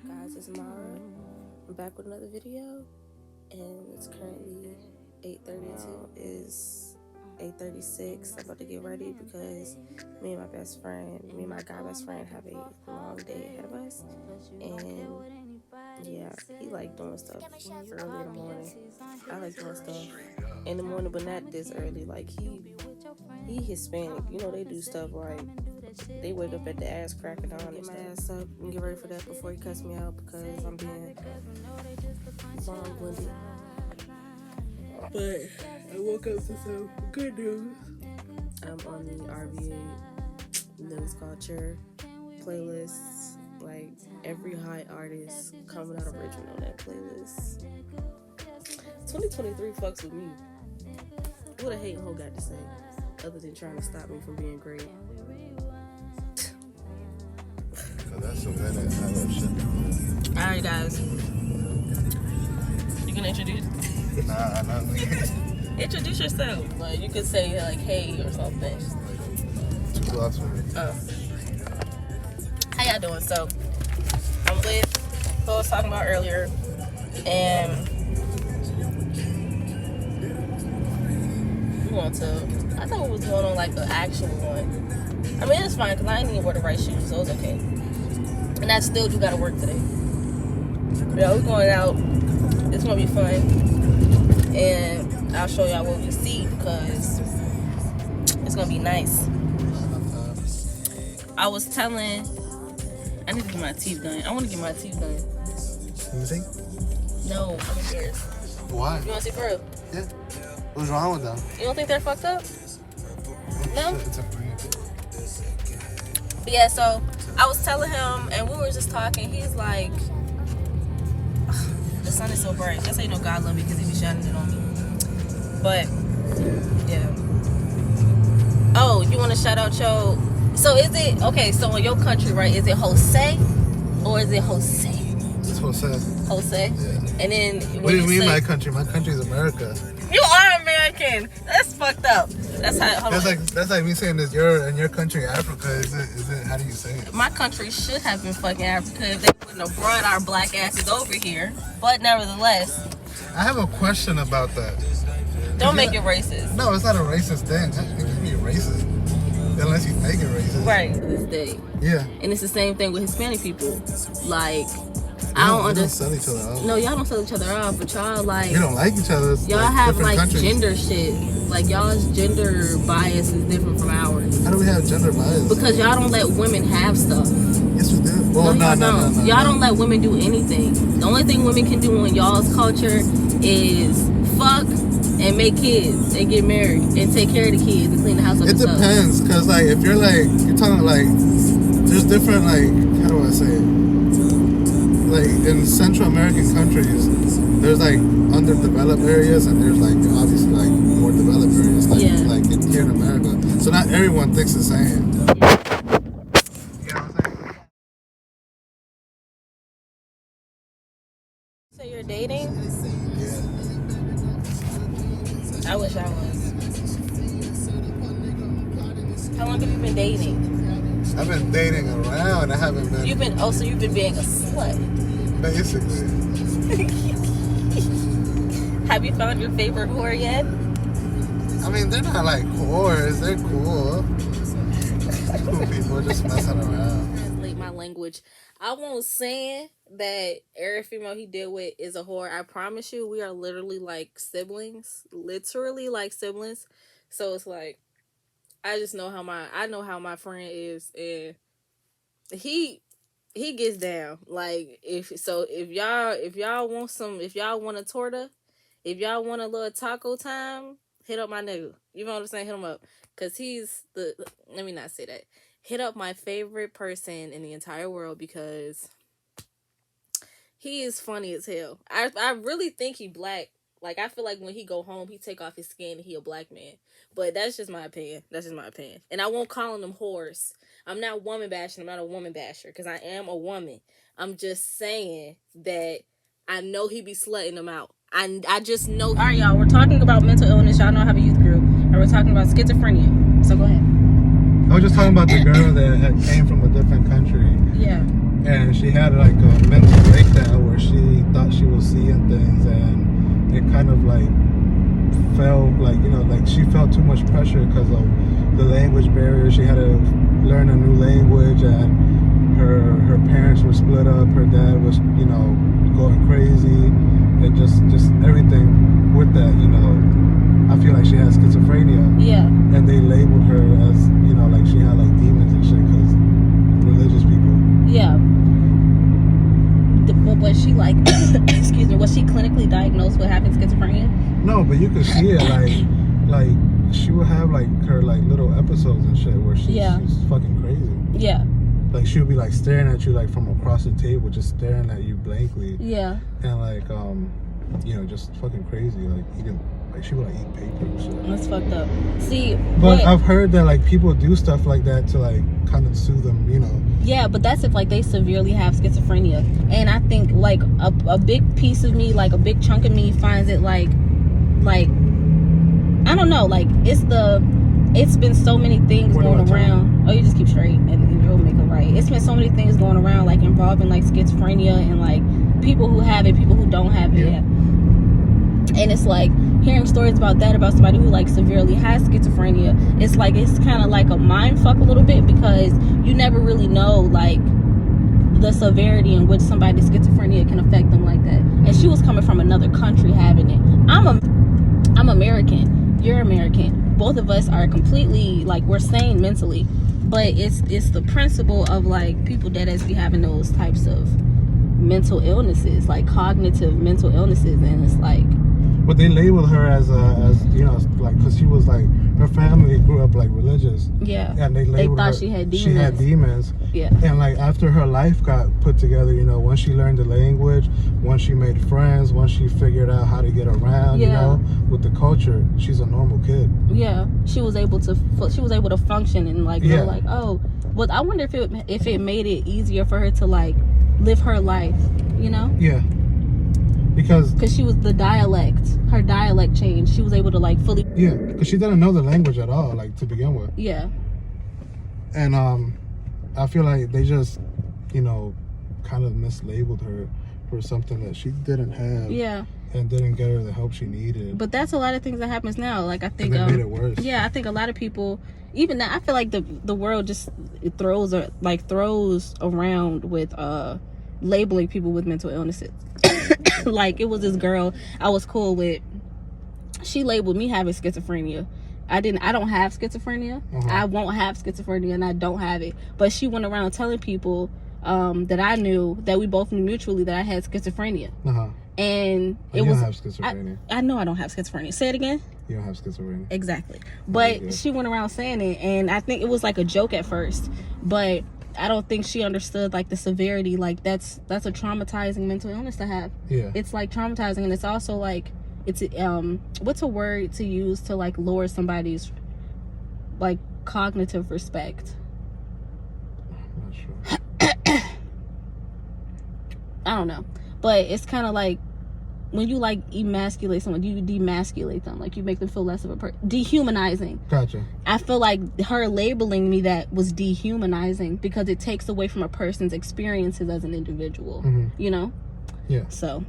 Guys, it's Mara. I'm back with another video, and it's currently 8:32. It's 8:36. I'm about to get ready because me and my guy best friend have a long day ahead of us, and yeah, he like doing stuff early in the morning. I like doing stuff in the morning, but not this early. Like he Hispanic, you know, they do stuff like they wake up at the ass cracking on and get my ass up and get ready for that before he cuts me out because I'm being long-winded. But I woke up to some good news. I'm on the RVA news culture playlists. Like every high artist coming out of Richmond on that playlist. 2023 fucks with me. What a hating hoe got to say, other than trying to stop me from being great. That's a minute. Alright, guys. You gonna introduce? Nah, not me. Introduce yourself. Like you could say like hey or something. 2 blocks from me. How y'all doing? So I'm with who I was talking about earlier, and we want to. I thought we was going on like the actual one. I mean it's fine because I didn't even wear the right shoes, so it's okay. And I still do gotta work today. Yeah, we're going out. It's gonna be fun, and I'll show y'all what we see because it's gonna be nice. I was telling. I need to get my teeth done. I want to get my teeth done. You think? No, I'm embarrassed. Why? You want to see for real? Yeah. What's wrong with them? You don't think they're fucked up? No? It's a breed. But yeah, so I was telling him, and we were just talking. He's like, the sun is so bright. That's how you know God love me because he be shining it on me. But, yeah. Oh, you want to shout out your... So is it... Okay, so in your country, right, is it Jose or is it Jose? It's Jose. Jose? Yeah. And then... What do you mean my country? My country is America. You are American. That's fucked up. That's how... That's like me saying this. You're in your country, Africa. Is it? How do you say it? My country should have been fucking Africa if they wouldn't have brought our black asses over here. But nevertheless... I have a question about that. Don't make it racist. No, it's not a racist thing. It can be racist. Unless you make it racist. Right. To this day. Yeah. And it's the same thing with Hispanic people. Like... I don't understand. Sell each other out. No, y'all don't sell each other off, but y'all like... We don't like each other. Y'all have like countries. gender shit. Like y'all's gender bias is different from ours. How do we have gender bias? Because y'all don't let women have stuff. Yes, we do. Well, no. Y'all don't let women do anything. The only thing women can do in y'all's culture is fuck and make kids and get married and take care of the kids and clean the house up. It depends, because like if you're talking like there's different how do I say it? Like in Central American countries, there's like underdeveloped areas and there's like obviously like more developed areas like here in America. So not everyone thinks the same. You know what I'm saying? So you're dating? Yeah. I wish I was. How long have you been dating? I've been dating around. I haven't been. So you've been being a slut. Basically. Have you found your favorite whore yet? I mean, they're not like whores. They're cool. Cool people just messing around. Translate my language. I won't say that every female he deal with is a whore. I promise you, we are literally like siblings. Literally like siblings. So it's like, I just know how my friend is, and he gets down. Like if y'all want a torta, if y'all want a little taco time, hit up my nigga. You know what I'm saying? Hit him up, cause let me not say that. Hit up my favorite person in the entire world because he is funny as hell. I really think he black. Like, I feel like when he go home, he take off his skin and he a black man. But that's just my opinion. And I won't call them whores. I'm not woman bashing. I'm not a woman basher because I am a woman. I'm just saying that I know he be slutting them out. I just know. All right, y'all. We're talking about mental illness. Y'all know I have a youth group. And we're talking about schizophrenia. So go ahead. I was just talking about the girl that came from a different country. Yeah. and she had like a mental breakdown where she thought she was seeing things, and it kind of like felt like, you know, like she felt too much pressure because of the language barrier. She had to learn a new language, and her parents were split up. Her dad was, you know, going crazy, and just everything with that, you know. I feel like she has schizophrenia. Yeah. And they labeled her as, you know, like she had like demons and shit because religious people. Yeah. But was she like, excuse me, was she clinically diagnosed with having schizophrenia? No, but you could see it like she would have like her like little episodes and shit where she's fucking crazy. Yeah. Like she would be like staring at you like from across the table, just staring at you blankly. Yeah. And like you know, just fucking crazy, like eating. Like she would like eat paper and shit. That's fucked up. See, but I've heard that like people do stuff like that to like kind of soothe them, you know. Yeah, but that's if like they severely have schizophrenia. And I think like a big piece of me, like a big chunk of me finds it like I don't know, like it's been so many things going around. Oh, you just keep straight and you'll make it right. It's been so many things going around like involving like schizophrenia and like people who have it, people who don't have it yet. And it's like hearing stories about that, about somebody who like severely has schizophrenia, it's like it's kind of like a mind fuck a little bit, because you never really know like the severity in which somebody's schizophrenia can affect them like that. And she was coming from another country having it. I'm American, you're American, both of us are completely like, we're sane mentally, but it's the principle of like people that as be having those types of mental illnesses, like cognitive mental illnesses. And it's like, but they labeled her as you know, like, because she was like, her family grew up like religious. Yeah. And they labeled thought her, she had demons. She had demons. Yeah. And like after her life got put together, you know, once she learned the language, once she made friends, once she figured out how to get around, you know, with the culture, she's a normal kid. Yeah. She was able to function and like know like, oh, well, I wonder if it made it easier for her to like live her life, you know? Yeah. Because she was her dialect changed. She was able to like fully. Yeah, because she didn't know the language at all, like to begin with. Yeah. And I feel like they just, you know, kind of mislabeled her for something that she didn't have. Yeah. And didn't get her the help she needed. But that's a lot of things that happens now. Like I think and they made it worse. Yeah, I think a lot of people, even now, I feel like the world just throws around with labeling people with mental illnesses. Like it was this girl I was cool with, she labeled me having schizophrenia. I don't have schizophrenia. I won't have schizophrenia, and I don't have it. But she went around telling people that I knew, that we both knew mutually, that I had schizophrenia. And you don't have schizophrenia. I know I don't have schizophrenia. Say it again. You don't have schizophrenia. Exactly. But she went around saying it, and I think it was like a joke at first, but I don't think she understood like the severity. Like that's a traumatizing mental illness to have. Yeah. It's like traumatizing, and it's also like, it's what's a word to use to like lower somebody's like cognitive respect? I'm not sure. I don't know. But it's kind of like when you like emasculate someone, you demasculate them, like you make them feel less of a person. Dehumanizing. Gotcha. I feel like her labeling me that was dehumanizing, because it takes away from a person's experiences as an individual. You know? Yeah. So,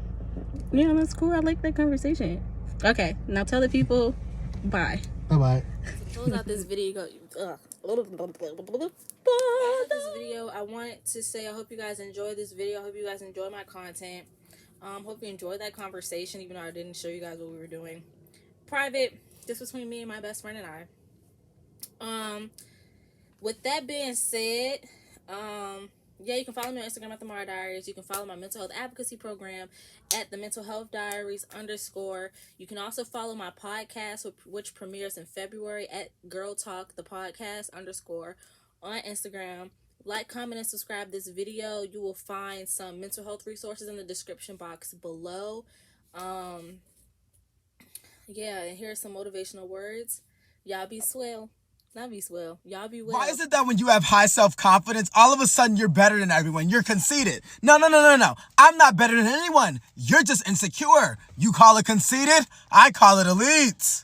yeah, that's cool. I like that conversation. Okay, now tell the people bye. Bye. To close out this video, I want to say I hope you guys enjoyed this video. I hope you guys enjoy my content. Hope you enjoyed that conversation, even though I didn't show you guys what we were doing. Private, this was between me and my best friend and I. With that being said, yeah, you can follow me on Instagram at the Mara Diaries. You can follow my mental health advocacy program at the Mental Health Diaries _. You can also follow my podcast, which premieres in February, at Girl Talk the Podcast _ on Instagram. Like, comment, and subscribe this video. You will find some mental health resources in the description box below. Yeah, and here's some motivational words. Y'all be swell. Not be swell. Y'all be well. Why is it that when you have high self-confidence, all of a sudden you're better than everyone? You're conceited. No. I'm not better than anyone. You're just insecure. You call it conceited? I call it elite.